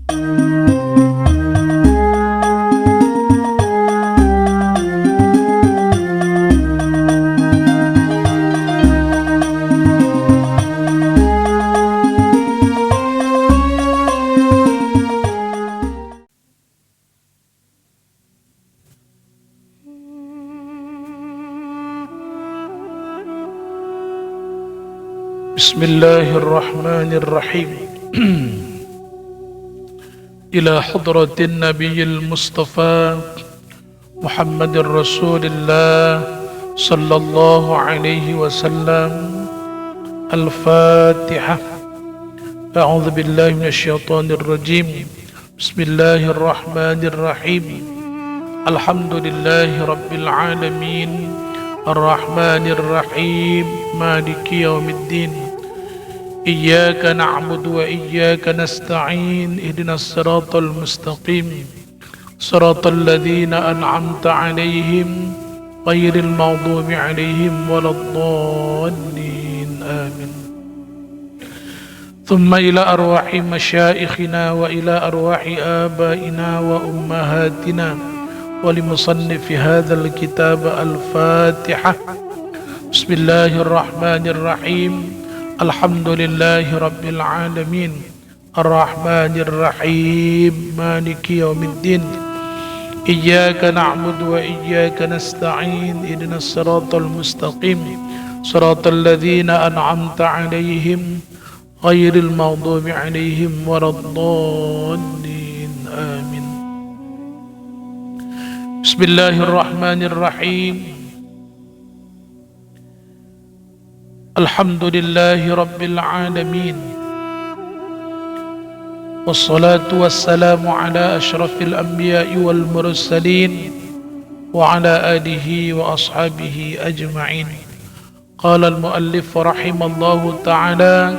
Bismillahirrahmanirrahim. Ila hadratin Nabiyil Mustafa Muhammadir Rasulillah sallallahu alaihi wasallam. Al-Fatihah. A'udzu billahi minasyaitonir rajim. Bismillahirrahmanirrahim. Alhamdulillahi rabbil alamin. Ar-Rahmanir-Rahim. Maliki yaumiddin. إياك نعبد وإياك نستعين اهدنا الصراط المستقيم صراط الذين أنعمت عليهم غير المغضوب عليهم ولا الضالين آمين. ثم إلى أرواح مشائخنا وإلى أرواح آبائنا وأمهاتنا ولمصنف هذا الكتاب الفاتحة. بسم الله الرحمن الرحيم. Alhamdulillahi Rabbil Alamin. Ar-Rahmanir-Rahim. Maliki yaumiddin. Iyyaka na'budu wa iyyaka nasta'in ihdinas siratal mustaqim siratal ladzina an'amta 'alaihim ghairil maghdubi 'alaihim waladdallin. Amin. Bismillahirrahmanirrahim. Alhamdulillahi Rabbil Alamin. Wassalatu wassalamu ala ashrafil anbiya'i wal mursalin wa ala alihi wa ashabihi ajma'in. Qala al-muallif rahimallahu ta'ala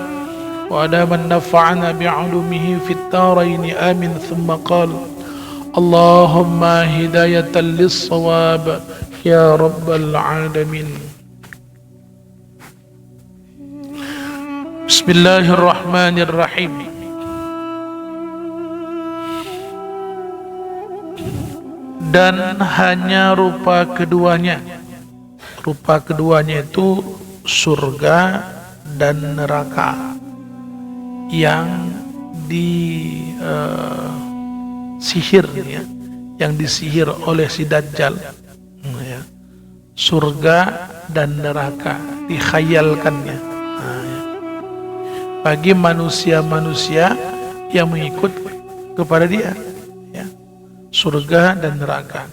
wa ala man nafa'ana bi'ulumihi fit tarain amin. Thumma qala Allahumma hidayatan lis-shawab ya rabbal alamin. Bismillahirrahmanirrahim. Dan hanya rupa keduanya itu surga dan neraka yang disihir ya, yang disihir oleh si Dajjal ya. Surga dan neraka dikhayalkannya bagi manusia-manusia yang mengikut kepada dia ya. Surga dan neraka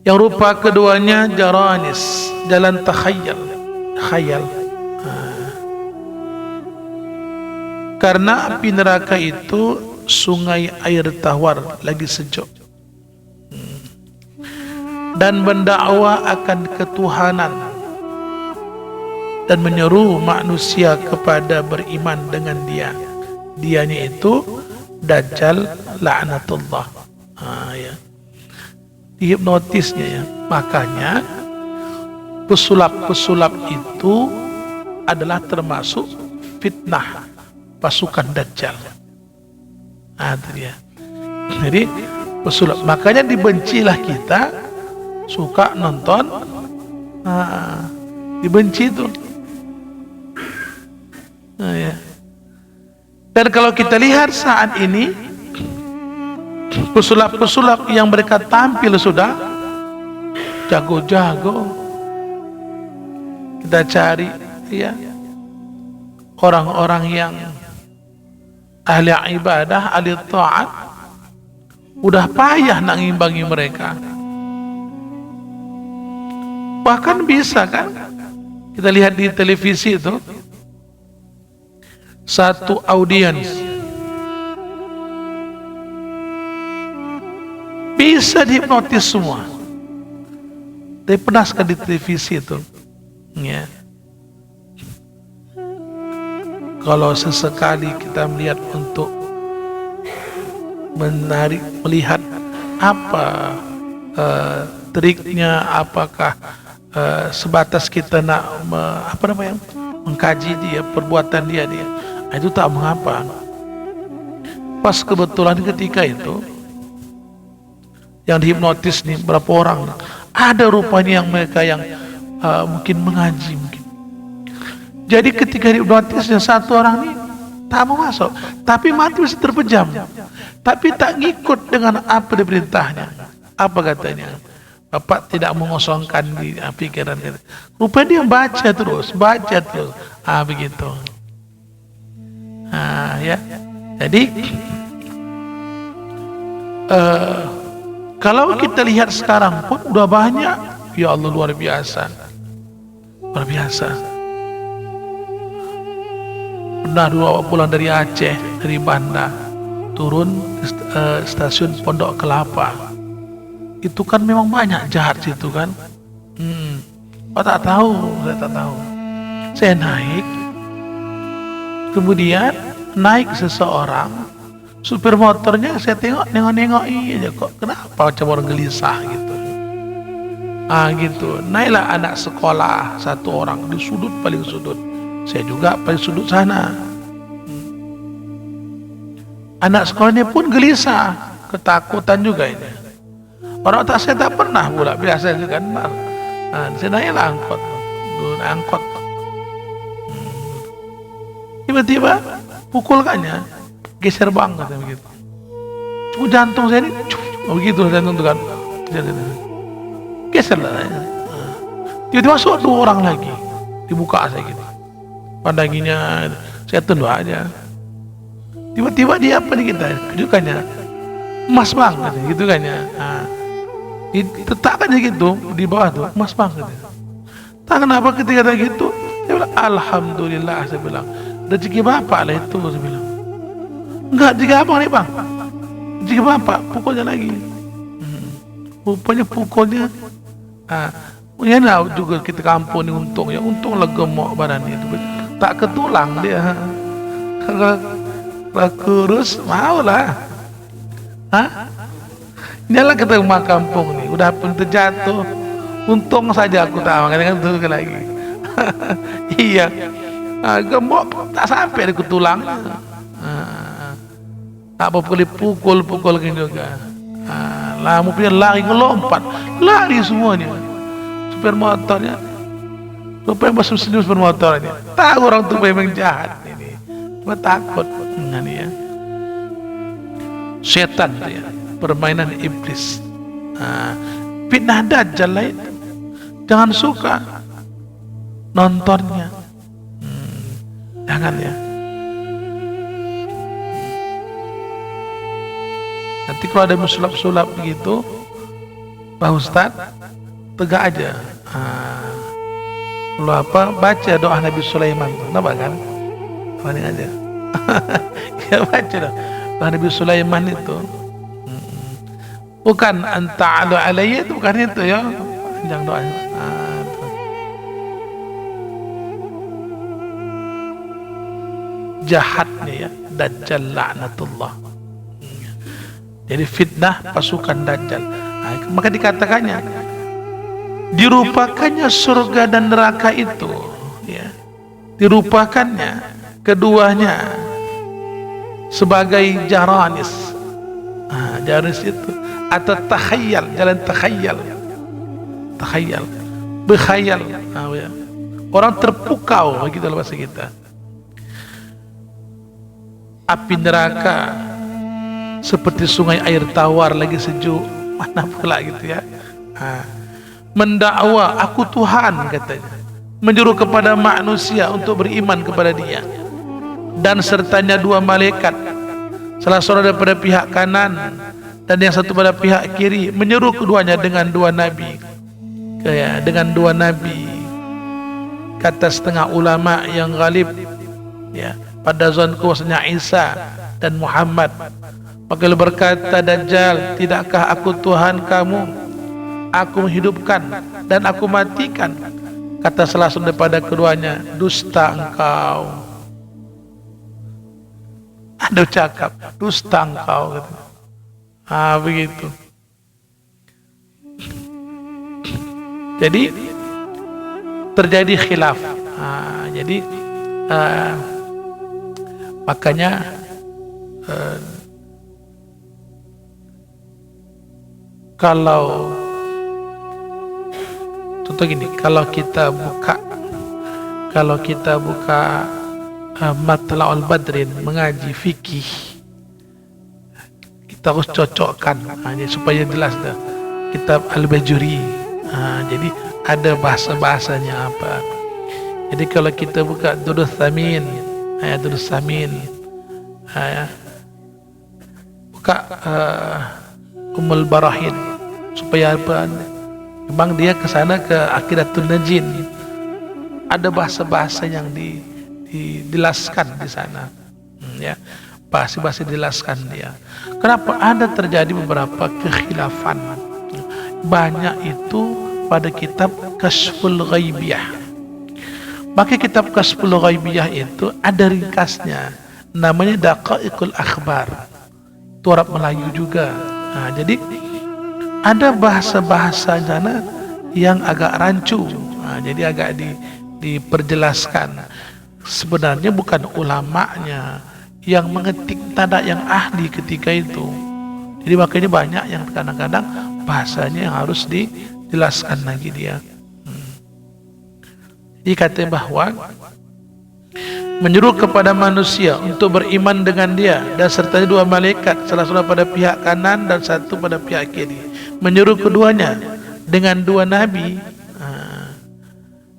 yang rupa keduanya jaranis, jalan khayal. Karena api neraka itu sungai air tawar lagi sejuk dan mendakwa akan ketuhanan dan menyeru manusia kepada beriman dengan dia. Dianya itu Dajjal laknatullah. Ya. Dihipnotisnya ya. Makanya pesulap-pesulap itu adalah termasuk fitnah pasukan Dajjal. Itu dia. Jadi pesulap. Makanya dibencilah kita suka nonton. Dibenci itu. Ya. Dan kalau kita lihat saat ini pesulap-pesulap yang mereka tampil sudah jago-jago. Kita cari ya orang-orang yang ahli ibadah, ahli taat, udah payah nak ngimbangi mereka. Bahkan bisa kan kita lihat di televisi itu satu audiens bisa dihipnotis semua. Tapi pernah sekali di televisi itu ya. Kalau sesekali kita melihat untuk melihat apa triknya, apakah sebatas kita nak mengkaji dia, perbuatan dia, itu tak mengapa. Pas kebetulan ketika itu yang dihipnotis nih berapa orang, ada rupanya yang mereka yang mungkin mengaji mungkin. Jadi ketika dihipnotisnya satu orang nih tak mau masuk, tapi mati masih terpejam, tapi tak ngikut dengan apa diperintahnya. Apa katanya? Bapak tidak mengosongkan di pikiran kita. Rupanya dia baca terus. Begitu. Ya. Jadi kalau kita lihat sekarang pun udah banyak, ya Allah, luar biasa. Pernah dua pulang dari Aceh, dari Banda, turun stasiun Pondok Kelapa. Itu kan memang banyak jahat situ kan. Saya tak tahu. Saya naik, kemudian naik seseorang, supir motornya saya nengok aja, kok kenapa macam orang gelisah gitu. Gitu. Naiklah anak sekolah satu orang di paling sudut. Saya juga paling sudut sana. Anak sekolahnya pun gelisah, ketakutan juga ini. Orang saya tak pernah pula, biasa kan. Saya naiklah angkot. Tiba-tiba pukulkannya, geser banget begitu. Jantung saya ini, begitu jantung itu kan. Geser lah. Tiba-tiba masuk dua orang lagi, dibuka saya gitu. Pandanginya, saya tunduk aja. Tiba-tiba dia apa nih kita? Kejukannya, emas banget gitu kan ya. Diletakkan gitu di bawah tuh, emas banget. Tak kenapa ketika gitu, saya bilang alhamdulillah, saya bilang rezeki bapak lah itu, saya bilang. Enggak, rezeki abang nih bang, rezeki bapak, pukulnya lagi. Rupanya pukulnya. Ya nah, juga kita kampung ini untung lah gemuk badannya itu, tak ketulang dia. Kalau kurus mau lah. Inilah kita rumah kampung nih, udah pun terjatuh, untung saja aku tahu, kan turun lagi. Iya, gemuk tak sampai ke tulang. Tak boleh pukul juga. Lah mobilnya lari, ngelompat, lari semuanya. Supir motornya, rupanya masuk senyum supir motornya. Tahu orang tuh memang jahat ini, cuma takut. Ini ya, setan ya, permainan iblis. Fitnah dajjal lain, jangan suka nontonnya. Jangan ya. Nanti kalau ada sulap-sulap begitu, Pak Ustadz, tegak aja. Kalau baca doa Nabi Sulaiman, kenapa kan? Paling aja. Ya baca doa Nabi Sulaiman itu. Bukan anta'alu alayya, itu bukan itu ya. Panjang doanya. Jahatnya ya, Dajjal laknatullah. Jadi fitnah pasukan Dajjal. Maka dikatakannya, dirupakannya surga dan neraka itu, ya, dirupakannya keduanya sebagai jaranis. Jaranis itu atau takhayal, jalan takhayal, berkhayal. Ya. Orang terpukau, begitu bahasa kita. Api neraka seperti sungai air tawar lagi sejuk, mana pula gitu ya. Mendakwa aku Tuhan, katanya, menjuru kepada manusia untuk beriman kepada dia, dan sertanya dua malaikat, salah seorang daripada pihak kanan dan yang satu pada pihak kiri, menyeru keduanya dengan dua nabi. Dengan dua nabi, kata setengah ulama yang ghalib, ya, pada zanku wasanya Isa dan Muhammad. Maka berkata Dajjal, tidakkah aku Tuhan kamu? Aku menghidupkan dan aku matikan. Kata salah satu daripada keduanya, dusta engkau. Ada cakap, dusta engkau. Begitu. Jadi terjadi khilaf. Jadi makanya Kalau contoh gini, kalau kita buka Matla'ul Badrin, mengaji fikih, kita harus cocokkan supaya jelas dah. Kitab Al-Bajuri, jadi ada bahasa-bahasanya apa. Jadi kalau kita buka Durrus Tsamin, Durrus Tsamin, buka Ummul Barahin, supaya apa? Memang dia ke sana ke Aqidatun Najin. Ada bahasa-bahasa yang dijelaskan di sana, ya, bahasa-bahasa dijelaskan dia. Kenapa ada terjadi beberapa kekhilafan? Banyak itu pada kitab Kasyful Ghaibiyah. Maka kitab Kasyful Ghaibiyah itu ada ringkasnya, namanya Daqaiqul Akhbar. Itu Arab Melayu juga. Jadi ada bahasa-bahasa sana yang agak rancu. Jadi agak diperjelaskan. Sebenarnya bukan ulamanya yang mengetik, tada yang ahli ketika itu. Jadi makanya banyak yang kadang-kadang bahasanya yang harus dijelaskan lagi dia. Jadi katanya bahwa menyuruh kepada manusia untuk beriman dengan dia dan serta dua malaikat, salah satu pada pihak kanan dan satu pada pihak kiri. Menyuruh keduanya dengan dua nabi.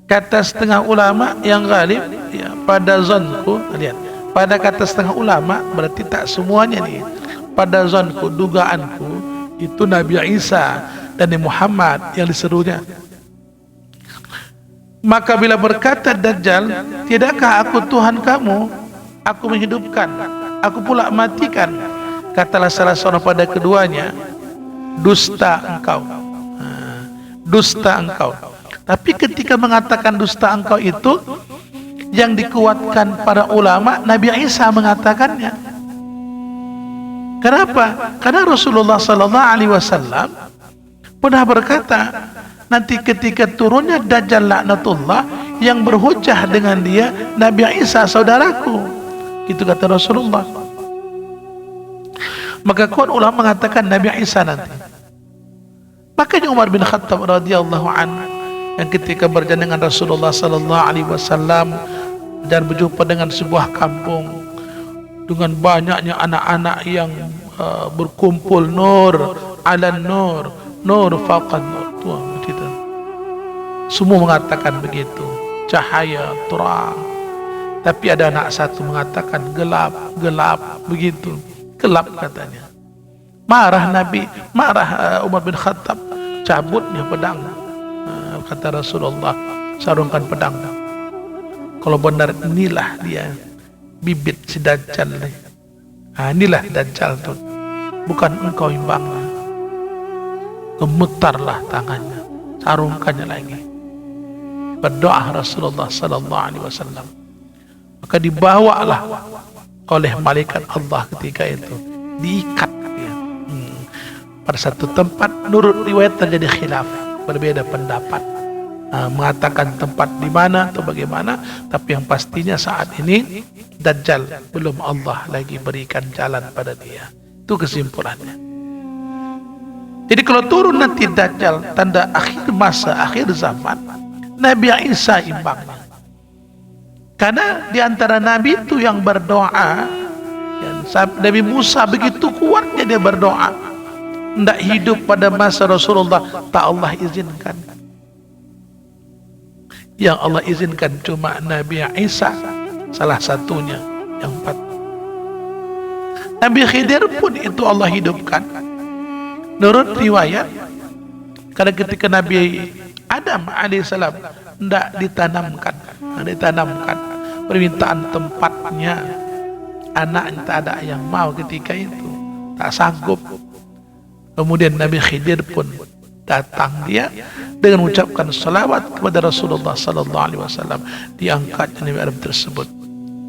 Kata setengah ulama yang ghalib, ya, pada zonku, lihat, pada kata setengah ulama berarti tak semuanya nih. Pada zonku, dugaanku, itu Nabi Isa dan Nabi Muhammad yang diserunya. Maka bila berkata Dajjal, tidakkah aku Tuhan kamu? Aku menghidupkan, aku pula matikan. Katalah salah seorang pada keduanya, dusta engkau. Dusta engkau. Tapi ketika mengatakan dusta engkau itu, yang dikuatkan para ulama, Nabi Isa mengatakannya. Kenapa? Karena Rasulullah SAW pernah berkata, nanti ketika turunnya Dajjal laknatullah, yang berhujah dengan dia Nabi Isa saudaraku. Itu kata Rasulullah. Maka kawan ulama mengatakan Nabi Isa nanti. Makanya Umar bin Khattab radhiyallahu anhu yang ketika berjalan dengan Rasulullah sallallahu alaihi wasallam dan berjumpa dengan sebuah kampung dengan banyaknya anak-anak yang berkumpul, nur ala nur, nur faqad nur, tuh begitu. Semua mengatakan begitu, cahaya, terang. Tapi ada anak satu mengatakan gelap, gelap, begitu, gelap katanya. Marah Nabi, marah Umar bin Khattab, cabutnya pedang. Kata Rasulullah, sarungkan pedang. Kalau benar inilah dia bibit si Dajjal. Inilah Dajjal tuh, bukan engkau imbangnya. Gemetarlah tangannya, sarungkannya lagi. Berdoa Rasulullah sallallahu alaihi wasallam. Maka dibawalah oleh malaikat Allah ketika itu, diikat dia. Pada satu tempat, menurut riwayat terjadi khilaf, berbeda pendapat, mengatakan tempat di mana atau bagaimana, tapi yang pastinya saat ini Dajjal belum Allah lagi berikan jalan pada dia. Itu kesimpulannya. Jadi kalau turun nanti Dajjal, tanda akhir masa, akhir zaman, Nabi Isa imbangnya. Karena di antara Nabi itu yang berdoa, Nabi Musa begitu kuatnya dia berdoa, hendak hidup pada masa Rasulullah, tak Allah izinkan. Yang Allah izinkan cuma Nabi Isa, salah satunya yang empat. Nabi Khidir pun itu Allah hidupkan. Menurut riwayat, karena ketika Nabi Adam alaihissalam hendak ditanamkan permintaan tempatnya, anaknya tak ada yang mau ketika itu, tak sanggup. Kemudian Nabi Khidir pun datang dia dengan mengucapkan salawat kepada Rasulullah sallallahu alaihi wasallam, diangkat Nabi Adam tersebut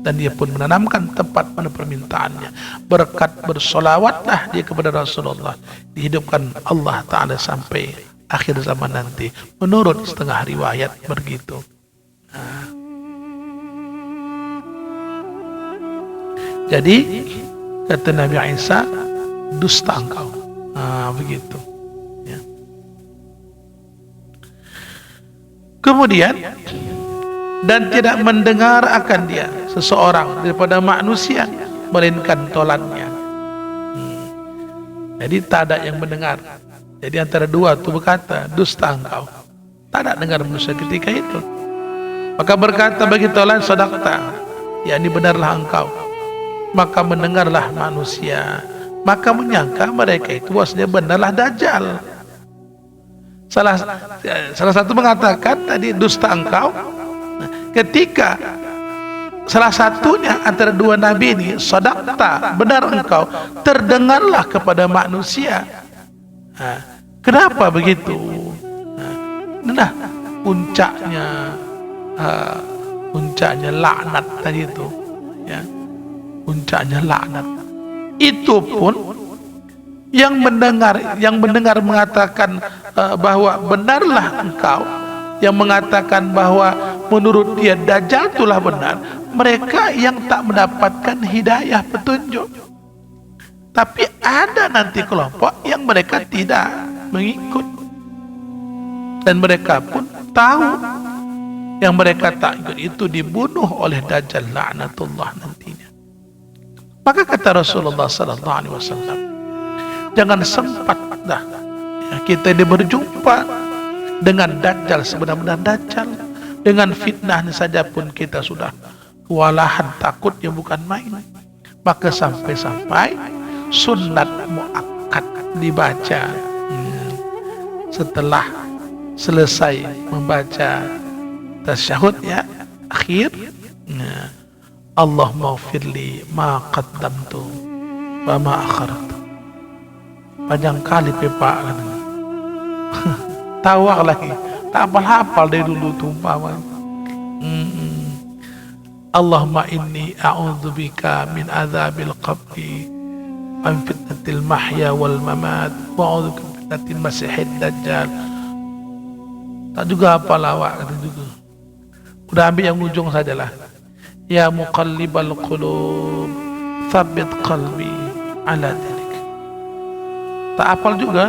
dan dia pun menanamkan tempat pada permintaannya. Berkat bersolawatlah dia kepada Rasulullah, dihidupkan Allah Ta'ala sampai akhir zaman nanti. Menurut setengah riwayat begitu. Jadi kata Nabi Isa, dusta engkau. Begitu. Kemudian, dan tidak mendengar akan dia seseorang daripada manusia melainkan tolannya. Jadi tak ada yang mendengar. Jadi antara dua itu berkata, dusta engkau. Tak ada dengar manusia ketika itu. Maka berkata bagi tolan, sadaqta, yakni benarlah engkau. Maka mendengarlah manusia, maka menyangka mereka itu bahwasanya benarlah Dajjal. Salah satu mengatakan tadi dusta engkau. Ketika salah satunya antara dua nabi ini, sadaqta, benar engkau, terdengarlah kepada manusia. Kenapa begitu? Nah, puncaknya laknat tadi itu, ya, puncaknya laknat. Itu pun yang mendengar mengatakan bahwa benarlah engkau, yang mengatakan bahwa menurut dia Dajjal itulah benar, mereka yang tak mendapatkan hidayah petunjuk. Tapi ada nanti kelompok yang mereka tidak mengikut, dan mereka pun tahu yang mereka tak ikut itu dibunuh oleh Dajjal laknatullah nantinya. Maka kata Rasulullah sallallahu alaihi wasallam, jangan sempat dah kita ini berjumpa dengan Dajjal sebenar-benar Dajjal. Dengan fitnahnya saja pun kita sudah kewalahan, takutnya bukan main. Maka sampai-sampai sunat muakkad dibaca setelah selesai membaca tasyahud ya akhir, Allahumma ighfirli ma qaddamtu wa ma akhartu. Panjang kali pepak katanya. Tawak lagi, tak hafal dari dulu tumpah. Allahumma inni a'udzubika min adzabil qabri wa min fitnatil mahya wal mamat wa a'udzubika min fitnatil masihid dajjal. Tak juga hafal awak kata juga. Udah ambil yang ujung sajalah. Ya muqallibal qulub tsabbit qalbi ala dzalik. Tak hafal juga.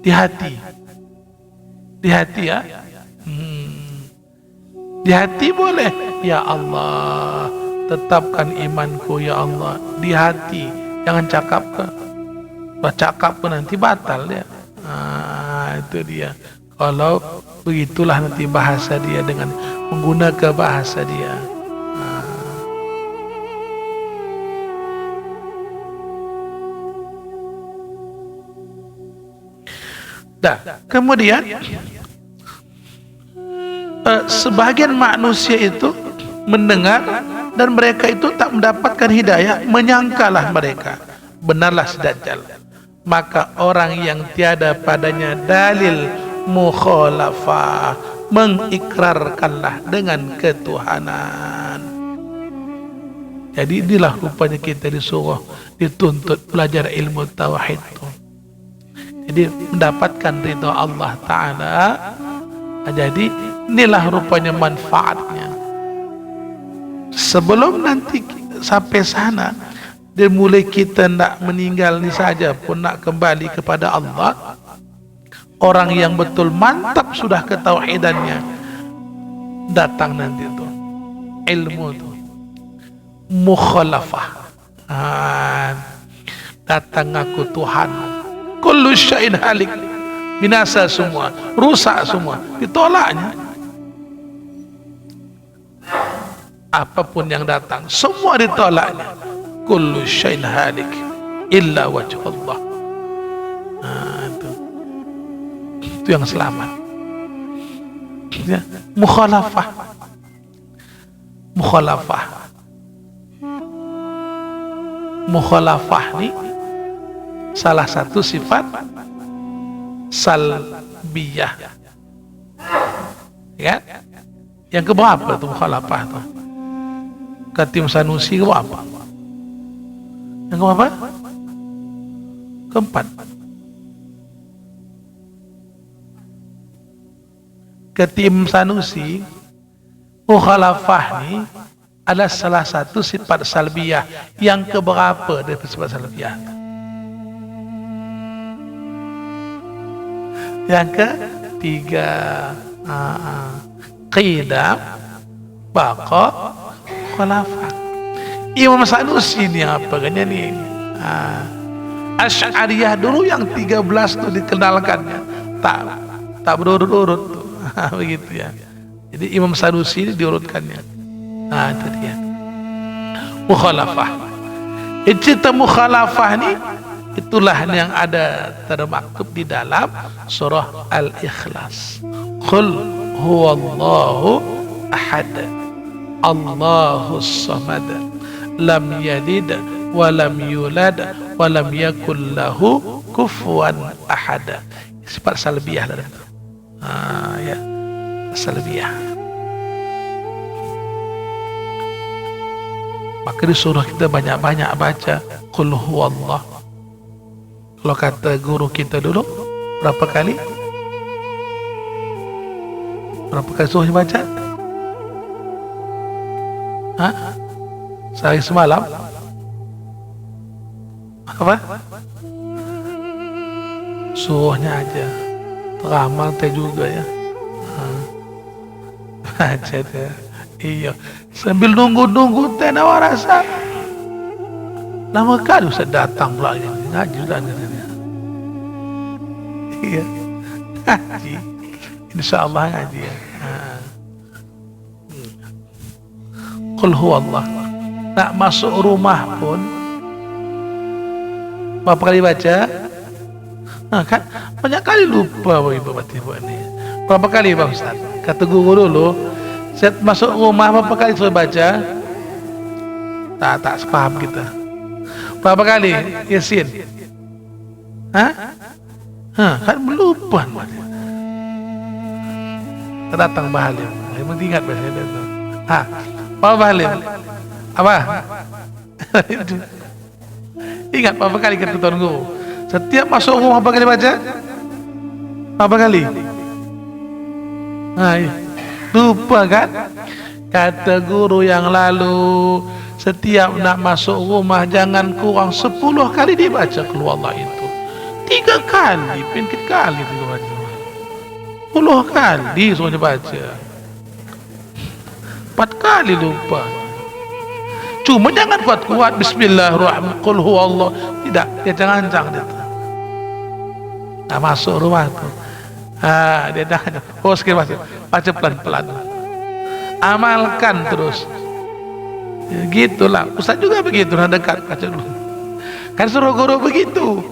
Di hati ya, di hati boleh. Ya Allah, tetapkan imanku ya Allah di hati, jangan cakap ke. Cakap ke nanti batal ya. Itu dia. Kalau begitulah nanti bahasa dia dengan menggunakan bahasa dia. Kemudian sebagian manusia itu mendengar dan mereka itu tak mendapatkan hidayah, menyangkalah mereka benarlah si Dajjal. Maka orang yang tiada padanya dalil mukhalafah, mengikrarkanlah dengan ketuhanan. Jadi inilah rupanya kita disuruh, dituntut belajar ilmu tauhid itu. Jadi mendapatkan ridha Allah Ta'ala. Jadi inilah rupanya manfaatnya. Sebelum nanti sampai sana, dan mulai kita nak meninggal ni saja pun nak kembali kepada Allah, orang yang betul mantap sudah ketauhidannya, datang nanti tu ilmu tu mukhalafah, datang ngaku Tuhan. Kullu syai'in halik, binasa semua, rusak semua, ditolaknya. Apapun yang datang semua ditolaknya. Kullu syai'in halik illa wajh Allah. Itu yang selamat ya. Mukhalafah ni salah satu sifat salbiyah ya. Yang keberapa tu mukhalafah tu? Katim Sanusi keberapa? Yang keberapa? Keempat. Katim Sanusi, mukhalafah ni adalah salah satu sifat salbiyah. Yang keberapa dari sifat salbiyah? Yang 3 qidam, baqa, khulafa. Imam Sanusi ini apa kan ni? Asy'ariyah dulu yang 13 tu dikenalkannya, tak berurut-urut tu. Begitu ya. Jadi Imam Sanusi ini diurutkannya. Itu dia. Mukhalafah. Cerita mukhalafah ni itulah yang ada termaktub di dalam surah Al-Ikhlas. Qul huwallahu ahad, Allahus samad, lam yalid wa lam yulad wa lam yakul lahu kufuwan ahad. Sifat salbiyah dalam itu. Ya, salbiyah. Maka disuruh kita banyak-banyak baca Qul huwallah. Kalau kata guru kita dulu, berapa kali? Berapa kali suruh baca? Sehari semalam? Apa? Suruhnya aja. Teramal teh juga ya. Baca teh. Iya. Sambil nunggu-nunggu teh nawar rasa. Lama kali Ustaz datang pula ngaji Ustaz. Iya. Ngaji. InsyaAllah ngaji ya. Qul huwallah. Nak masuk rumah pun berapa kali baca? Kan banyak kali lupa ibu bapa buat ni. Berapa kali Pak Ustaz? Kata guru dulu, set masuk rumah berapa kali suruh baca? Tak sepaham kita. Berapa kali Yasin? Kan lupa. Terdatang Bahalim. Memang ingat bahasa dia tu. Apa Bahalim? Apa? Ingat berapa kali kata tuan guru? Setiap masuk rumah berapa kali baca? Berapa kali? Lupa kan? Kata guru yang lalu, setiap nak masuk rumah jangan kurang 10 kali dibaca keluar Allah itu. 3 kali, pinggit kali tu baca. 10 kali suruh baca. 4 kali lupa. Cuma jangan kuat-kuat Bismillahirrahmanirrahim Qul huwallah. Tidak, dia jangan-jangan dia. Nak masuk rumah tu. Dia jangan. Sikit baca pelan-pelan. Amalkan terus. Ya, gitulah. Ustaz juga begitu, nak dekat baca dulu. Kan suruh guru begitu.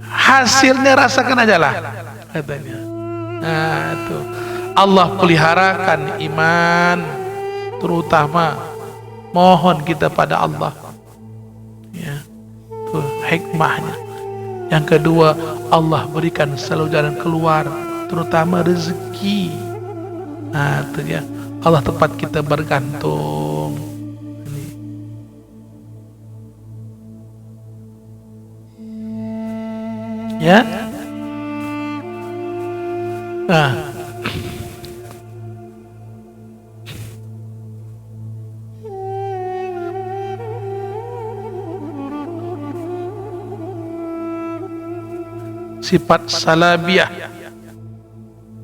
Hasilnya rasakan aja lah katanya. Itu Allah peliharakan iman, terutama mohon kita pada Allah. Ya, itu hikmahnya. Yang kedua, Allah berikan selalu jalan keluar, terutama rezeki. Itu ya, Allah tempat kita bergantung. Ya. Sifat salabiyah,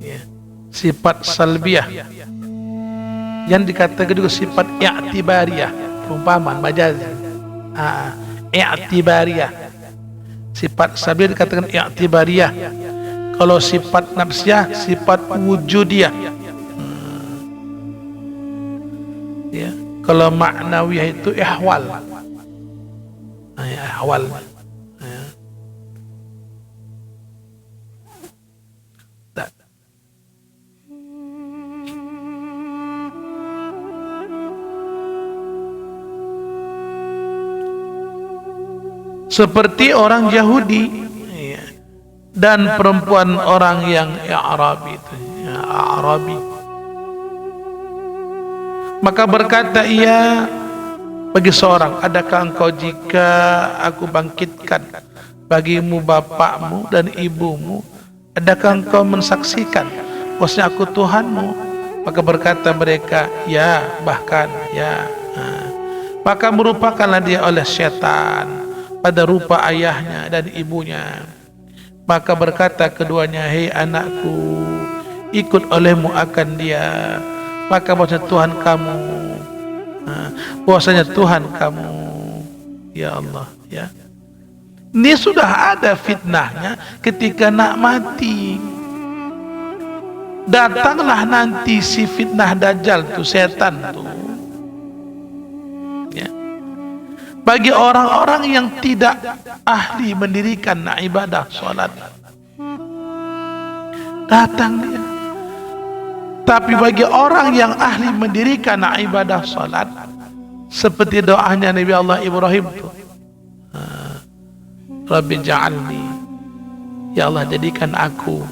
ya. Sifat salbiyah yang dikatakan juga sifat i'tibariyah, perumpamaan majazi. I'tibariyah. Sifat salbiyah dikatakan i'tibariyah. Kalau sifat nafsiyah, sifat wujudiyah. Ya. Kalau maknawiyah itu ihwal. Ihwal. Seperti orang Yahudi dan perempuan orang yang Arabi itu, Arabi. Maka berkata ia bagi seorang, adakah engkau jika aku bangkitkan bagimu bapakmu dan ibumu, adakah engkau mensaksikan bahwasanya aku Tuhanmu? Maka berkata mereka, ya, bahkan ya. Maka merupakanlah dia oleh syaitan pada rupa ayahnya dan ibunya. Maka berkata keduanya, hei anakku, ikut olehmu akan dia. Maka bahwasanya Tuhan kamu, bahwasanya Tuhan kamu, ya Allah, ya. Ini sudah ada fitnahnya ketika nak mati. Datanglah nanti si fitnah Dajjal tuh, setan tuh, ya. Bagi orang-orang yang tidak ahli mendirikan ibadah sholat, datang dia. Tapi bagi orang yang ahli mendirikan ibadah sholat, seperti doanya Nabi Allah Ibrahim tuh, Rabbi ja'alni, ya Allah jadikan aku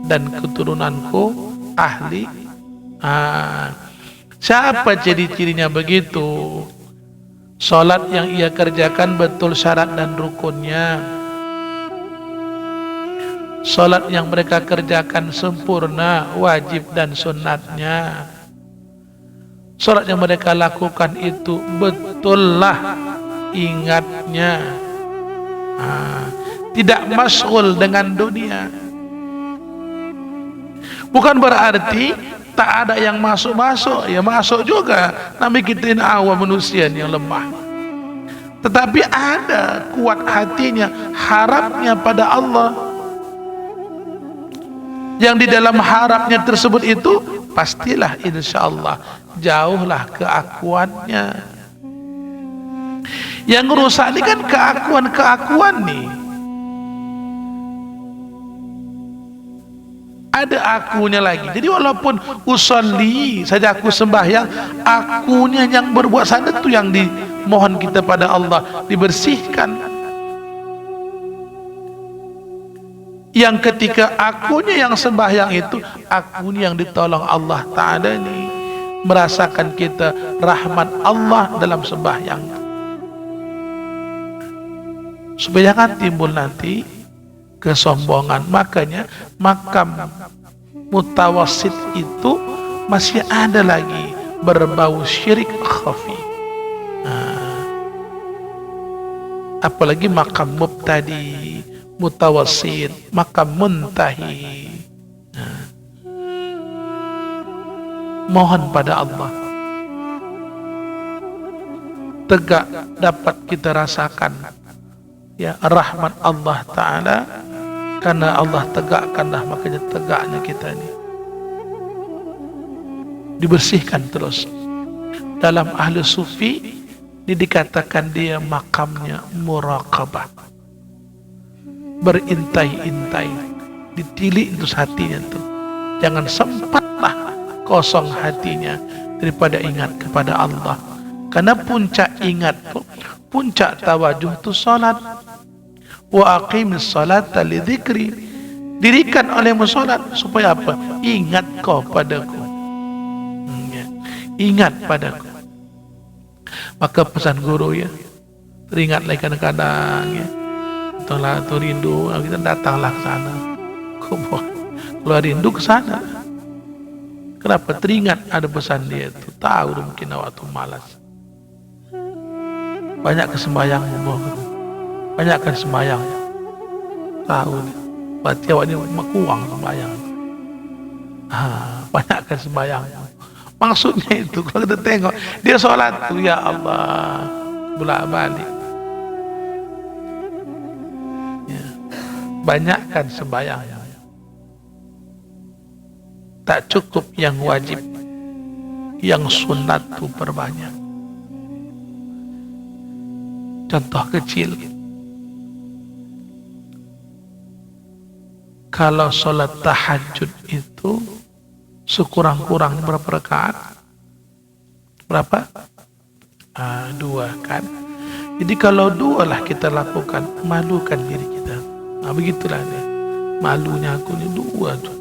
dan keturunanku ahli. Siapa ciri-cirinya begitu? Salat yang ia kerjakan betul syarat dan rukunnya. Salat yang mereka kerjakan sempurna wajib dan sunnatnya. Salat yang mereka lakukan itu betullah ingatnya, tidak masyghul dengan dunia. Bukan berarti tak ada yang masuk-masuk, ya masuk juga. Nabi kita ini awam manusia yang lemah. Tetapi ada kuat hatinya, harapnya pada Allah. Yang di dalam harapnya tersebut itu, pastilah insya Allah jauhlah keakuannya. Yang rusak ini kan keakuan nih. Ada akunya lagi. Jadi walaupun usolli saja, aku sembahyang, akunya yang berbuat sana itu yang dimohon kita pada Allah dibersihkan. Yang ketika akunya yang sembahyang itu, akunya yang ditolong Allah Ta'ala ini, merasakan kita rahmat Allah dalam sembahyang. Supaya jangan timbul nanti kesombongan. Makanya makam mutawassit itu masih ada lagi berbau syirik khafi. Apalagi makam mubtadi, mutawassit, makam muntahi. Mohon pada Allah, tegak dapat kita rasakan ya rahmat Allah Ta'ala. Karena Allah tegakkanlah, makanya tegaknya kita ini dibersihkan terus. Dalam ahli sufi ini dikatakan dia makamnya muraqabah, berintai-intai, ditilik itu hatinya tuh. Jangan sempatlah kosong hatinya daripada ingat kepada Allah. Karena puncak ingat tuh, puncak tawajuh itu salat. Wa aqimis salata li dzikri, dirikan olehmu salat supaya apa? Ingat kau padaku, ingat padaku. Maka pesan guru ya, teringatlah kadang-kadang ya, tolak atau rindu, kita datanglah ke sana. Kalau rindu ke sana, kenapa? Teringat ada pesan dia itu, tahu mungkin waktu malas. Banyak kesembayang, banyakkan sembahyang, tahu berarti awak ni makuang sembahyang. Banyakkan sembahyang. Maksudnya itu kalau kita tengok dia solat tu, ya Allah, bolak-balik ya. Banyakkan sembahyang, tak cukup yang wajib, yang sunat tu perbanyak. Contoh kecil, kalau sholat tahajud itu sekurang-kurang berapa rakaat? Berapa? 2 kan. Jadi kalau 2 lah kita lakukan, malukan diri kita. Begitulah dia. Malunya aku ni 2 tu.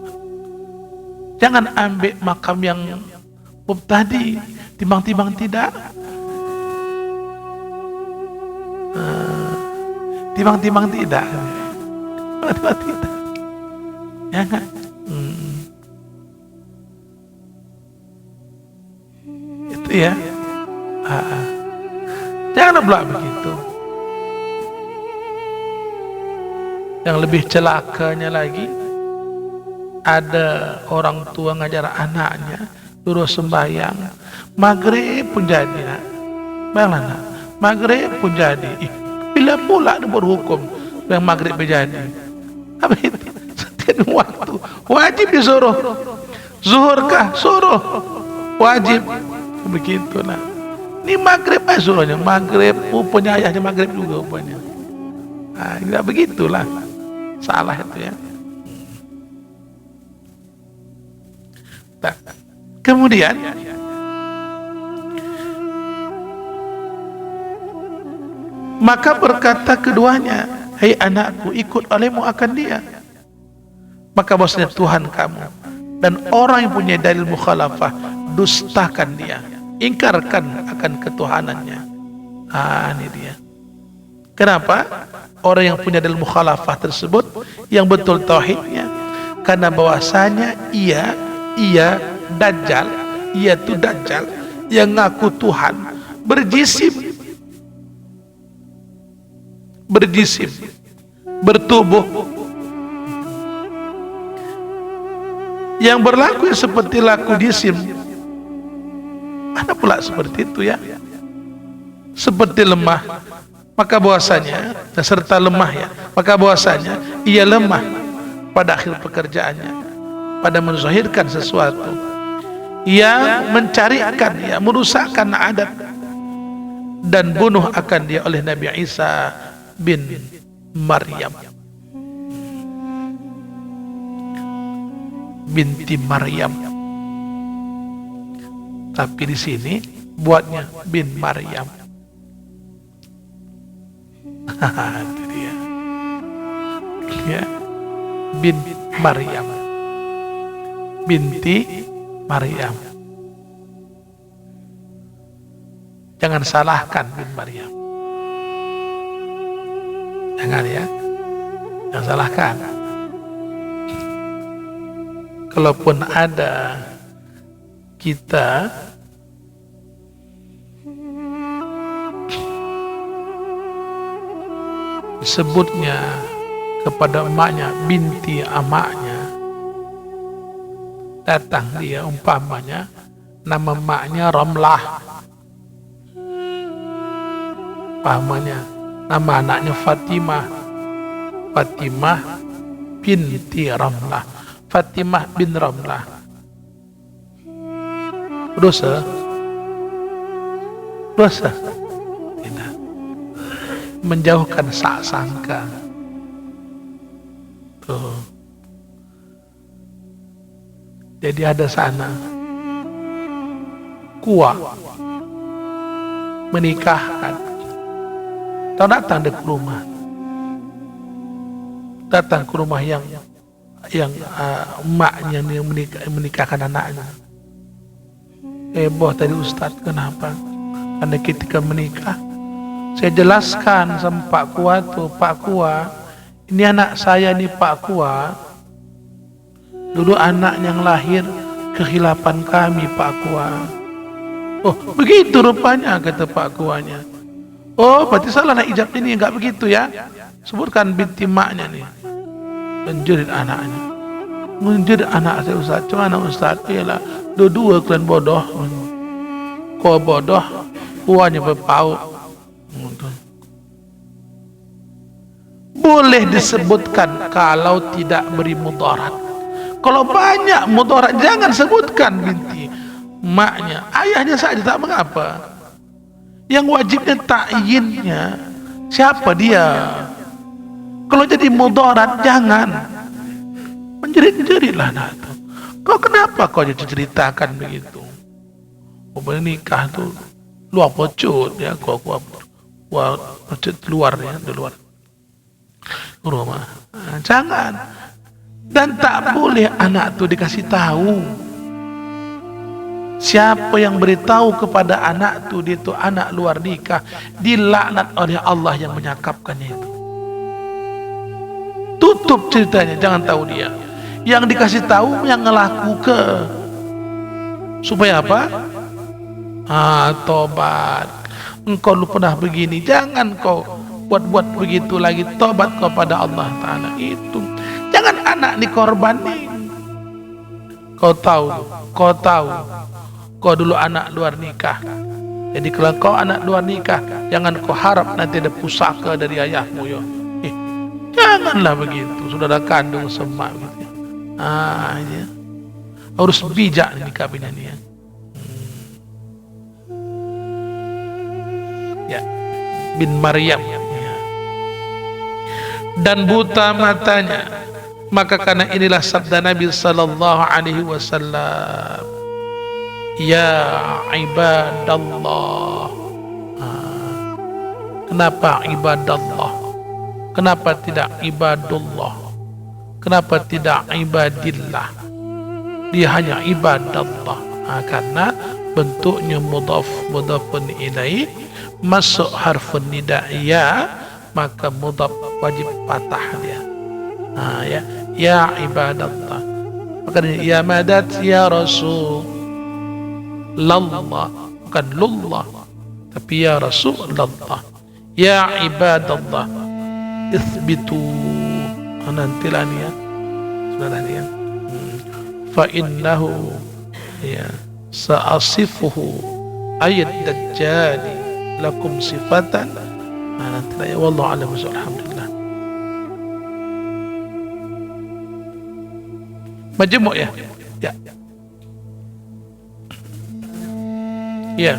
Jangan ambil makam yang mubtadi, timbang-timbang tidak. Timbang-timbang tidak. Timbang-timbang tidak. Jangan. Itu ya. Janganlah pula begitu. Yang lebih celakanya lagi, ada orang tua ngajar anaknya suruh sembahyang, maghrib pun jadi nak. Bayanglah nak, maghrib pun jadi. Bila pula dia berhukum yang maghrib berjadi? Habis itu setiap waktu wajib disuruh. Zuhur kah? Suruh. Wajib. Begitu nak. Ini maghrib suruhnya. Maghrib punya ayahnya maghrib juga rupanya. Tidak begitulah. Salah itu ya. Kemudian maka berkata keduanya, "Hai anakku, ikut olehmu akan dia." Maka bahwasanya Tuhan kamu dan orang yang punya dalil mukhalafah, dustakan dia, ingkarkan akan ketuhanannya. Ini dia. Kenapa? Orang yang punya dalil mukhalafah tersebut yang betul tauhidnya, karena bahwasanya ia Dajjal, ia itu Dajjal yang ngaku Tuhan, berjisim, bertubuh, yang berlaku seperti laku jisim. Ada pula seperti itu ya, seperti lemah, maka bahwasanya serta lemah ya, maka bahwasanya ia lemah pada akhir pekerjaannya, pada menzahirkan sesuatu yang mencarikan, ya, merusakkan adat dan bunuh akan dia oleh Nabi Isa bin Maryam binti Maryam, tapi di sini buatnya bin Maryam. Itu dia ya, bin Maryam binti Maryam. Jangan salahkan bin Maryam. Jangan ya, jangan salahkan. Kalaupun ada kita disebutnya kepada emaknya binti amaknya, datang dia umpamanya nama maknya Ramlah, umpamanya nama anaknya Fatimah binti Ramlah, Fatimah bin Ramlah, dosa tidak, menjauhkan sangka tuh. Jadi ada sana kuah menikahkan, datang ke rumah, yang emaknya yang menikahkan anaknya. Heboh tadi Ustaz, kenapa? Karena ketika menikah saya jelaskan sama Pak Kua tuh, Pak Kua, ini anak saya nih Pak Kua, dulu anak yang lahir kehilapan kami Pak Kua. Oh begitu rupanya, kata Pak Kuanya. Oh berarti salah nak ijab ini, enggak begitu ya. Sebutkan binti maknya nih. Menjerit anaknya, menjerit anak saya Ustaz. Cuma Ustaz, iyalah dua-dua kalian bodoh. Kau bodoh, kuanya berpaut. Boleh disebutkan kalau tidak beri mudarat. Kalau banyak mudarat jangan sebutkan binti maknya, ayahnya saja tak mengapa. Yang wajibnya ta'yinnya siapa dia. Kalau jadi mudarat jangan menjerit-jeritlah nak tu. Kau kenapa kau ceritakan begitu? Kau menikah tu luar pecut ya, kau pecut luar ya, di luar rumah. Jangan. Dan tak boleh anak tu dikasih tahu. Siapa yang beritahu kepada anak tu dia tu anak luar nikah, dilaknat oleh Allah yang menyakapkannya itu. Tutup ceritanya, jangan tahu dia. Yang dikasih tahu yang ngelaku ke, supaya apa? Tobat. Engkau lu pernah begini, jangan kau buat begitu lagi, tobat kepada Allah Ta'ala. Itu jangan anak dikorbanin. Kau tahu kau dulu anak luar nikah. Jadi kalau kau anak luar nikah, jangan kau harap nanti ada pusaka dari ayahmu ya. Janganlah begitu, sudah ada kandung semak gitu. Ya. Harus bijak nih nikahnya nih ya. Ya, bin Maryam ya. Dan buta matanya, maka karena inilah sabda Nabi sallallahu alaihi wasallam, ya ibadallah. Kenapa ibadallah? Kenapa tidak ibadullah? Kenapa tidak ibadillah? Dia hanya ibadallah. Karena bentuknya mudhafun ilaih, masuk harfun nida ya, maka mudhaf wajib patah dia. Ya ibadallah. Maka ya madat ya Rasul lallah, bukan lullah, tapi ya Rasulullah. Ya ibadallah itsbitu. Nantilah nih ya, sudah nih ya. Fa innahu ya sa'asifuhu ayat dajjali lakum sifatan. Nantilah ya, wallahu a'lam bishawab. Alhamdulillah. Majmu' ya. Ya.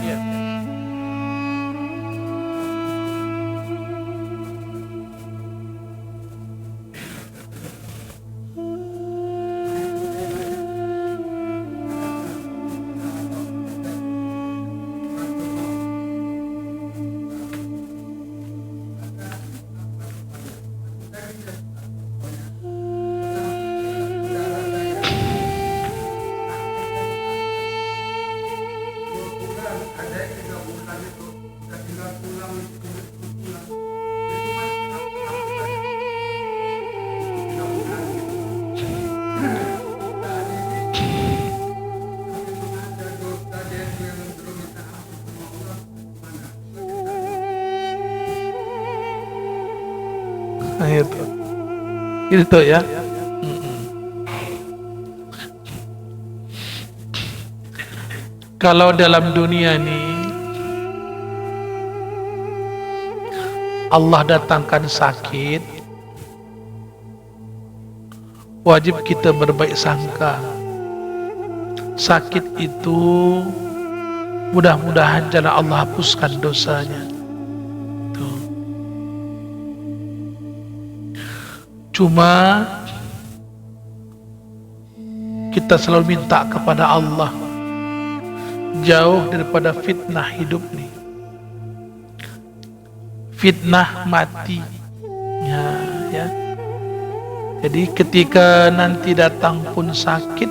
Itu ya. Kalau dalam dunia ini Allah datangkan sakit, wajib kita berbaik sangka. Sakit itu mudah-mudahan jalan Allah hapuskan dosanya. Cuma kita selalu minta kepada Allah jauh daripada fitnah hidup ini, fitnah mati ya. Jadi ketika nanti datang pun sakit,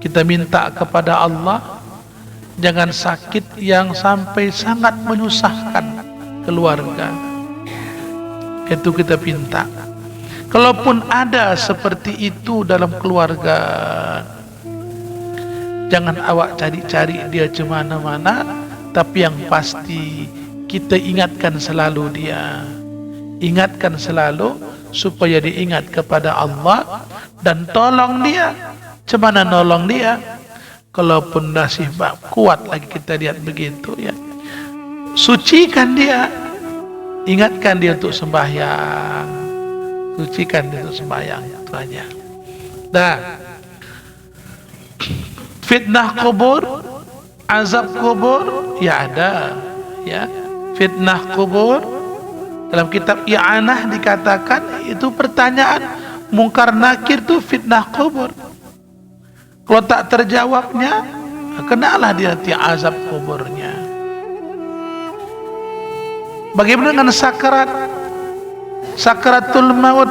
kita minta kepada Allah jangan sakit yang sampai sangat menyusahkan keluarga. Itu kita pinta. Kalaupun ada seperti itu dalam keluarga, jangan awak cari-cari dia kemana-mana, tapi yang pasti kita ingatkan selalu dia. Ingatkan selalu supaya diingat kepada Allah dan tolong dia. Cemana nolong dia? Kalaupun nasib kuat lagi kita lihat begitu ya, sucikan dia. Ingatkan dia untuk sembahyang, sucikan dia untuk sembahyang, itu aja. Nah, fitnah kubur, azab kubur, ya ada, ya. Fitnah kubur dalam kitab I'anah dikatakan itu pertanyaan mungkar nakir itu fitnah kubur. Kalau tak terjawabnya, kenalah dia nanti azab kuburnya. Bagaimana dengan sakaratul maut?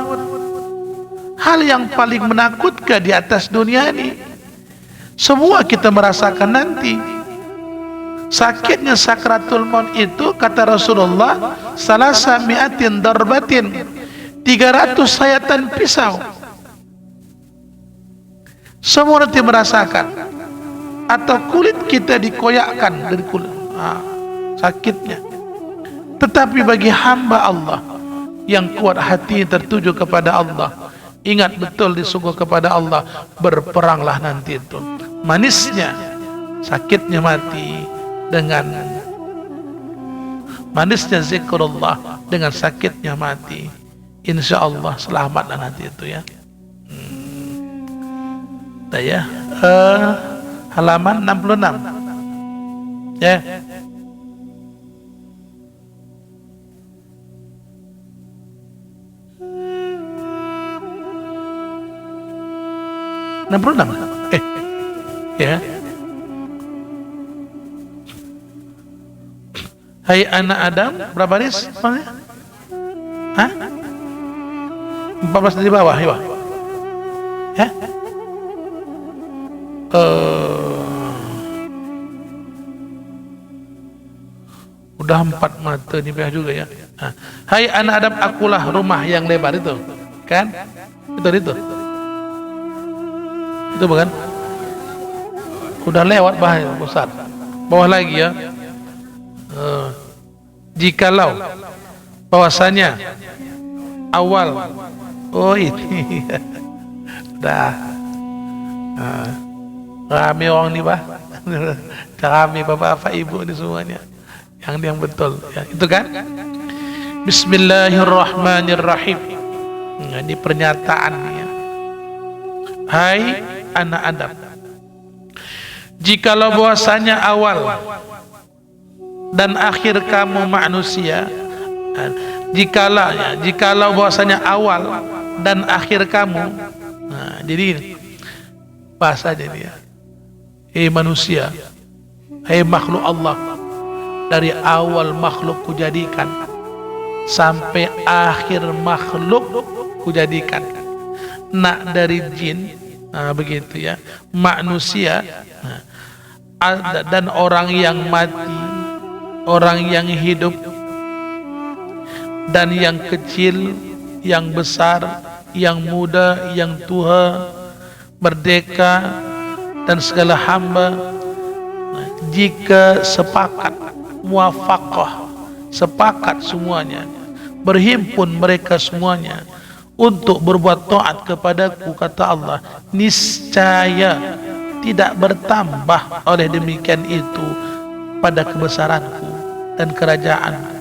Hal yang paling menakutkan di atas dunia ini. Semua kita merasakan nanti. Sakitnya sakaratul maut itu, kata Rasulullah, salasa mi'atin darbatin, 300 sayatan pisau. Semua nanti merasakan. Atau kulit kita dikoyakkan dari kulit. Sakitnya. Tetapi bagi hamba Allah yang kuat hati tertuju kepada Allah, ingat betul disungguh kepada Allah, berperanglah nanti itu. Manisnya sakitnya mati dengan manisnya zikrullah dengan sakitnya mati. Insya Allah selamatlah nanti itu ya. Nah ya, halaman 66 ya. Ya. Hai anak Adam, berapa baris? Hah? 14 di bawah, ya. Ya? Udah 4 mata nih juga ya. Hai anak Adam, akulah rumah yang lebar itu, kan? Itu. Itu bukan? Udah lewat bahaya Ustaz. Bawah lagi ya. Jikalau bahwasanya awal, oh ini dah rame orang nih Pak. Rame bapak ibu ini semuanya yang betul ya, itu kan. Bismillahirrahmanirrahim. Ini pernyataan ya. Hai anak Adam, jikalau bahwasanya awal dan akhir kamu manusia, jikalau bahwasanya awal dan akhir kamu, jadi bahasa jadi ya, hei manusia, hei makhluk Allah, dari awal makhluk kujadikan sampai akhir makhluk kujadikan, nak dari jin, begitu ya, manusia, dan orang yang mati, orang yang hidup, dan yang kecil, yang besar, yang muda, yang tua, merdeka, dan segala hamba, jika sepakat, muwafaqah, sepakat semuanya, berhimpun mereka semuanya untuk berbuat taat kepadaku, kata Allah, niscaya tidak bertambah oleh demikian itu pada kebesaranku dan kerajaanku.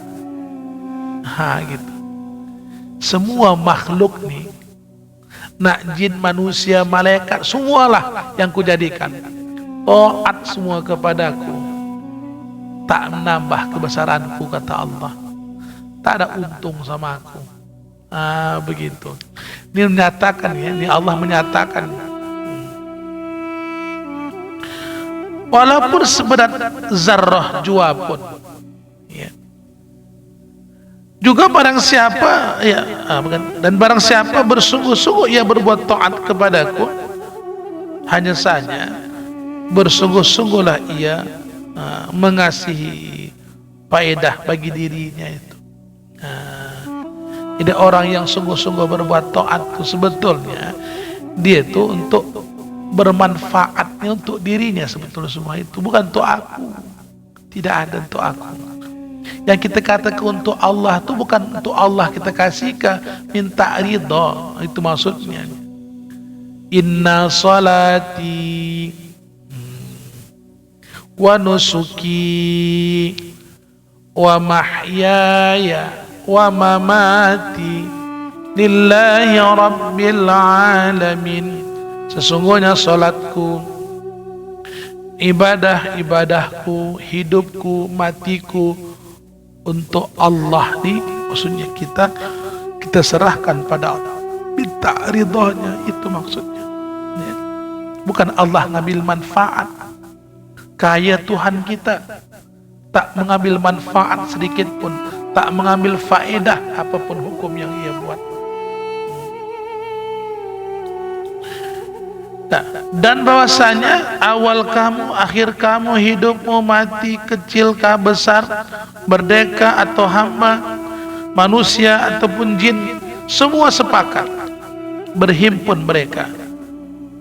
Gitu. Semua makhluk nih, nak jin, manusia, malaikat, semualah yang kujadikan taat semua kepadaku, tak menambah kebesaranku, kata Allah, tak ada untung sama aku. Begitu. Ini menyatakan ya, ini Allah menyatakan, walaupun seberat zarrah jua pun ya. Juga barang siapa ya, dan barang siapa bersungguh-sungguh ia berbuat taat kepadaku, hanya saja bersungguh-sungguhlah ia mengasihi faedah bagi dirinya itu. Jadi orang yang sungguh-sungguh berbuat taat itu sebetulnya dia itu untuk bermanfaatnya untuk dirinya, sebetulnya semua itu bukan untuk aku, tidak ada untuk aku. Yang kita katakan untuk Allah itu bukan untuk Allah kita kasihkan, minta ridha, itu maksudnya. Inna salati wa nusuki wa mahyaya wa mamati lillahi rabbil alamin. Sesungguhnya salatku, ibadahku, hidupku, matiku untuk Allah nih, maksudnya kita serahkan pada Allah, minta ridhonya, itu maksudnya ya. Bukan Allah ngambil manfaat, kaya Tuhan kita, tak mengambil manfaat sedikit pun, tak mengambil faedah apapun hukum yang ia buat. Dan bahwasanya awal kamu, akhir kamu, hidupmu, mati, kecilkah, besar, merdeka atau hamba, manusia ataupun jin, semua sepakat, berhimpun mereka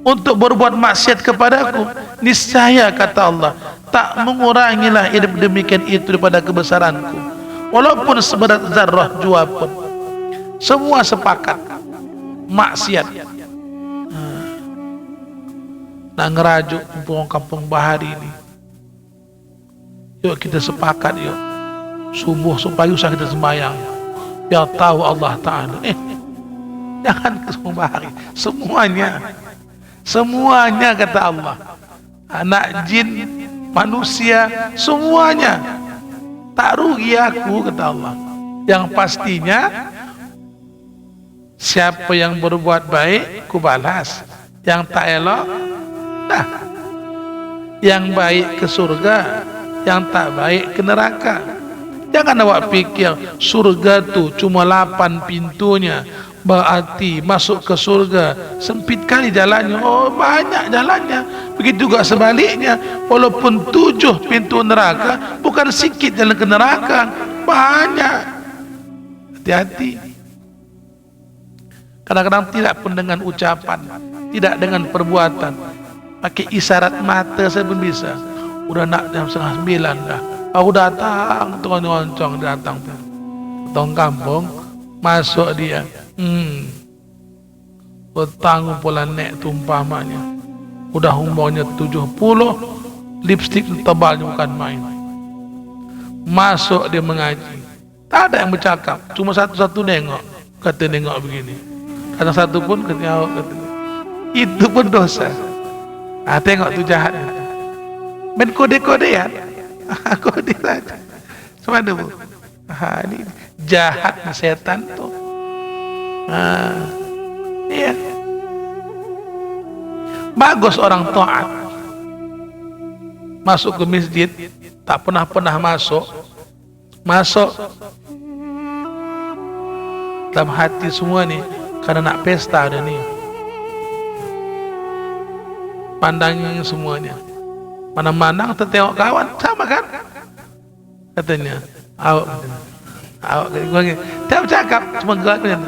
untuk berbuat maksiat kepadaku, niscaya, kata Allah, tak mengurangilah demikian itu daripada kebesaranku. walaupun seberat zarrah jua pun, semua sepakat maksiat. Nak ngerajuk kampung Bahari ini, yuk kita sepakat, yuk subuh supaya usah kita sembahyang, ya tahu Allah Ta'ala. Jangan ke Kampung Bahari, semuanya kata Allah, anak jin, manusia, semuanya. Tak rugi aku kata Allah. Yang pastinya siapa yang berbuat baik ku balas, yang tak elok dah. Yang baik ke surga, yang tak baik ke neraka. Jangan awak pikir surga tu cuma 8 pintunya, berarti masuk ke surga sempit kali jalannya. Oh, banyak jalannya. Begitu juga sebaliknya, walaupun 7 pintu neraka, bukan sikit jalan ke neraka, banyak. Hati-hati. Kadang-kadang tidak pun dengan ucapan, tidak dengan perbuatan, pakai isyarat mata saya pun bisa. Udah nak jam 8:30 dah, aku datang, tukang nyoncong datang tuh, tong kampung, masuk dia, bertanggung pola nek tumpamanya, udah umurnya 70, lipstick tebalnya bukan main. Masuk dia mengaji, tak ada yang bercakap, cuma satu-satu nengok, kata nengok begini, kadang satu pun kata, itu pun dosa. Tengok tu jahat, main kode-kodean, kode saja. Semana bu? Ini jahat setan tu. Iya. Bagus orang taat, masuk ke masjid, tak pernah masuk dalam hati semua ni, karena nak pesta ada ni, pandangin semuanya, mana-mana kita tengok kawan sama kan, katanya awak tak bercakap, cuma gerak macam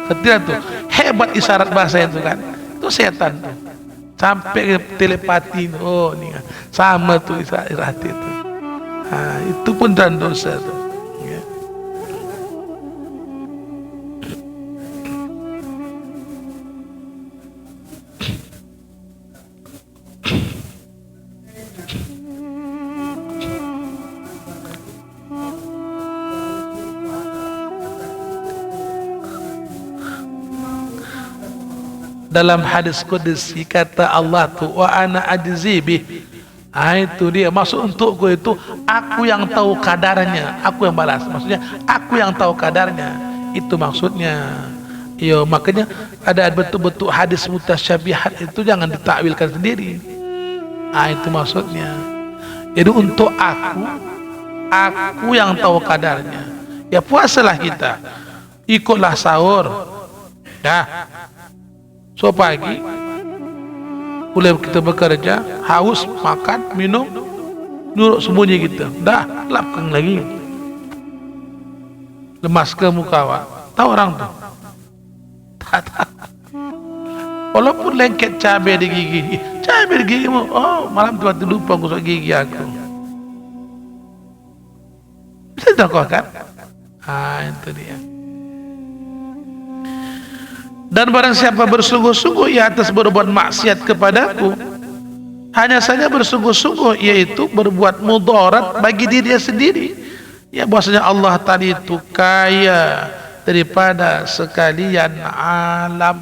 ketika tu hebat isyarat bahasa itu kan, itu setan tu sampai ke telepati. Oh ni sama tu isyarat itu. Itu pun dan dosa tu. Dalam hadis qudsi kata Allah tu, wa ana ajzi bih. Itu dia maksud untukku, itu aku yang tahu kadarnya, aku yang balas. Maksudnya aku yang tahu kadarnya, itu maksudnya. Yo, makanya ada betul-betul hadis mutasyabihat itu jangan ditakwilkan sendiri. Itu maksudnya. Jadi untuk aku yang tahu kadarnya. Ya puasalah kita, ikutlah sahur. Dah. So pagi boleh kita bekerja, haus, makan, minum, nurut sembunyi kita. Dah, lapkan lagi. Lemas ke muka awak. Tahu orang tu? Tak. Walaupun lengket cabai di gigi, cabai di gigimu. Oh, malam tu waktu lupa gosok gigi aku. Bisa tak kau kan? Itu dia. Dan barang siapa bersungguh-sungguh ia atas berbuat maksiat kepadaku, hanya saja bersungguh-sungguh yaitu berbuat mudarat bagi dirinya sendiri. Ya, bahwasanya Allah tadi itu kaya daripada sekalian alam.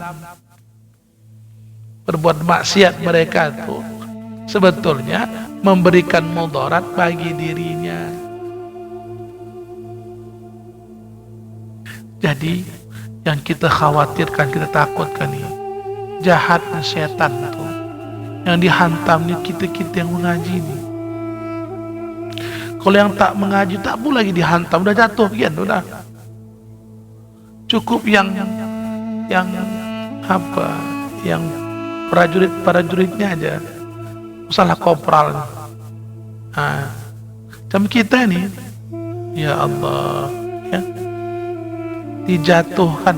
Berbuat maksiat mereka itu sebetulnya memberikan mudarat bagi dirinya. Jadi yang kita khawatirkan, kita takutkan ini jahatnya setan tuh, yang dihantamnya kita yang mengaji ini. Kalau yang tak mengaji tak boleh lagi dihantam, udah jatuh pian, udah cukup yang apa, yang prajuritnya aja, salah kopral. Macam kita nih, ya Allah, ya dijatuhkan.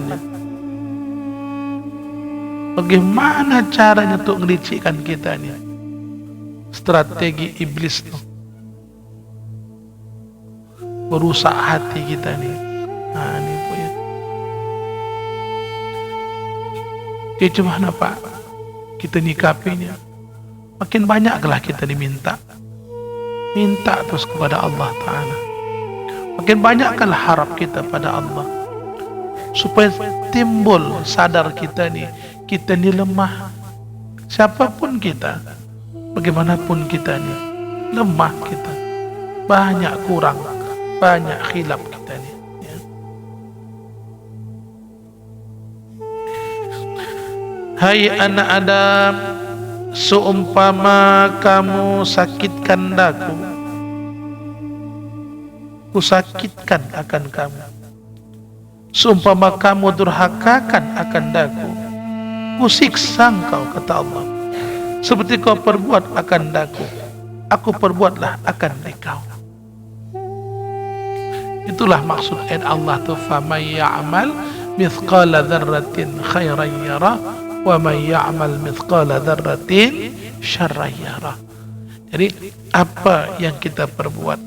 Bagaimana caranya untuk ngelicikkan kita nih? Strategi iblis tuh. merusak hati kita nih. Nah, ini Bu ya. Dia cuma apa? Kita nikapinya. Makin banyaklah kita diminta. Minta terus kepada Allah Ta'ala. Makin banyaklah harap kita pada Allah. Supaya timbul sadar kita nih lemah. Siapapun kita, bagaimanapun kita nih, lemah kita. Banyak kurang, banyak khilaf kita nih. Ya. Hai anak Adam, seumpama kamu sakitkan daku, ku sakitkan akan kamu. Seumpama kamu durhakakan akan daku, ku siksa engkau, kata Allah. Seperti kau perbuat akan daku, aku perbuatlah akan engkau. Itulah maksud ayat Allah tu, faman ya'mal mithqala dzarratin khairan yarah wa man ya'mal mithqala dzarratin syarran yarah. Jadi apa yang kita perbuat,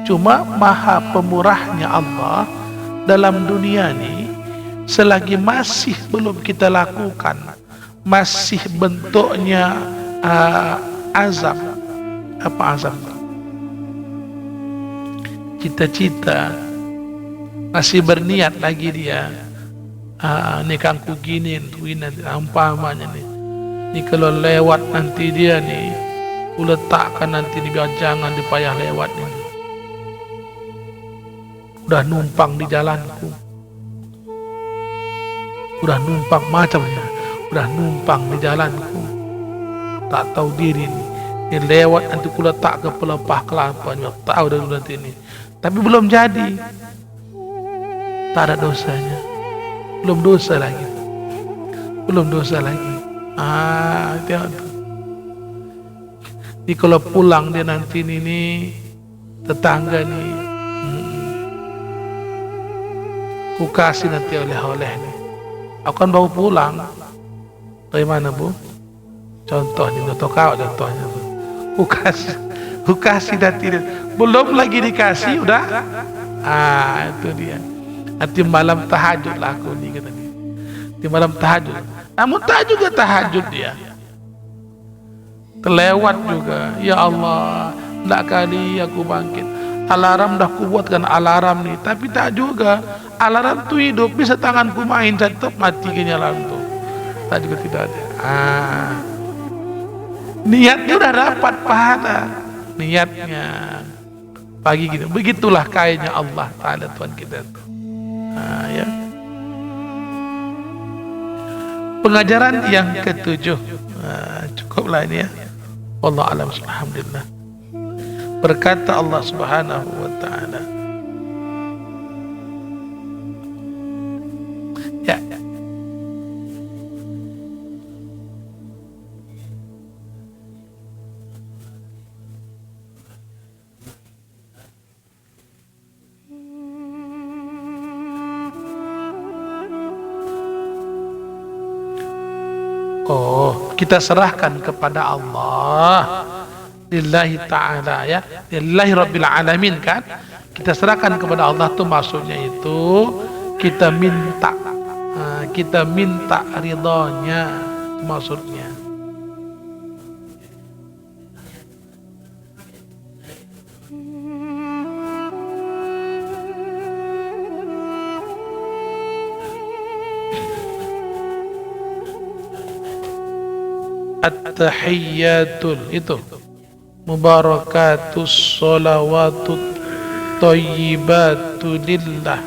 cuma maha pemurahnya Allah dalam dunia ini, selagi masih belum kita lakukan, masih bentuknya azab. Apa azab? Cita-cita, masih berniat lagi dia, nikahku gini, nanti umpamanya nih, ini kalau lewat nanti dia nih, ku letakkan nanti di jangan dipayah lewat nih. Udah numpang di jalanku, udah numpang macamnya, udah numpang di jalanku, tak tahu diri nih, ini lewat nanti ku letak ke pelepah kelapa, tahu dah nanti ini, tapi belum jadi, tak ada dosanya, belum dosa lagi, belum dosa lagi. Tengok tu. Ini kalau pulang dia nanti ini tetangga nih, ku kasih nanti oleh-oleh nih. Aku kan baru pulang. Dari mana Bu? Contohnya, contoh kau contohnya Bu. Ku kasih nanti dia. Belum lagi dikasih udah. Itu dia. Nanti malam tahajud lah aku nih kata dia. Di malam tahajud. Namun tak juga tahajud dia. Terlewat juga. Ya Allah, nak kali aku bangkit. Alarm dah ku buatkan alarm nih, tapi tak juga. Alarm tu hidup, bisa tanganku main, tetap mati kenyalaan tu. Tak juga tidak ada. Niatnya udah dapat pahala. Niatnya pagi gitu. Begitulah kayaknya Allah Ta'ala Tuhan kita tu. Ya. Pengajaran yang ketujuh. Cukuplah ini ya. Wallahu a'lam. Alhamdulillah. Berkata Allah Subhanahu wa Ta'ala, ya, kita serahkan kepada Allah. Lillahi ta'ala ya, lillahi rabbil alamin kan, kita serahkan kepada Allah tuh maksudnya itu kita minta, kita minta ridhonya, itu maksudnya. At-tahiyyatul itu mubarakatus sholawatut thayyibatu lillah.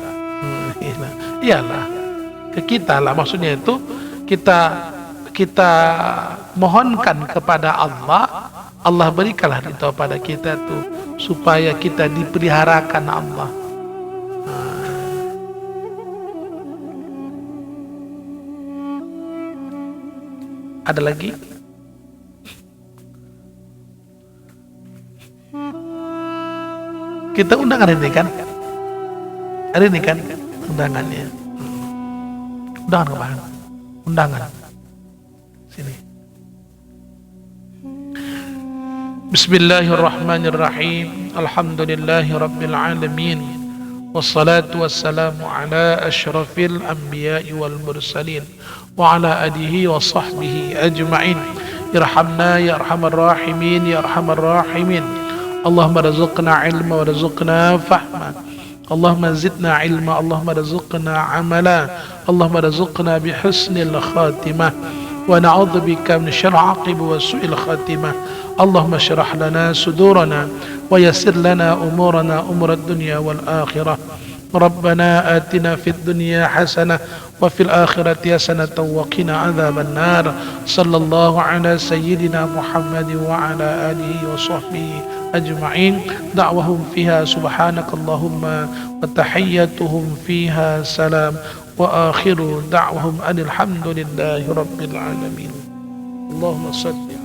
Iyalah ke kita lah, maksudnya itu kita mohonkan kepada Allah, Allah berikanlah itu pada kita tuh supaya kita dipeliharakan Allah. Ada lagi? Kita undang hari ini kan? Hari ini kan undangannya. Undangan kemana? Undangan. Sini. Bismillahirrahmanirrahim. Alhamdulillahirabbil alamin. Wassalatu wassalamu ala asyrafil anbiya'i wal mursalin wa ala alihi wa sahbihi ajma'in. Irhamna ya arhamar rahimin ya arhamar rahimin. Allahumma rizqna ilma wa rizqna fahma. Allahumma zidna ilma, Allahumma rizqna amala, Allahumma rizqna bihusnil khatimah. ونعوذ بك من شر عاقب وسوء الخاتمة. اللهم اشرح لنا صدورنا ويسر لنا أمورنا أمور الدنيا والآخرة. ربنا آتنا في الدنيا حسنة وفي الآخرة حسنة وقنا عذاب النار. صلى الله على سيدنا محمد وعلى آله وصحبه أجمعين. دعوهم فيها سبحانك اللهم وتحيتهم فيها سلام وآخر دعوهم أن الحمد لله رب العالمين. اللهم صل على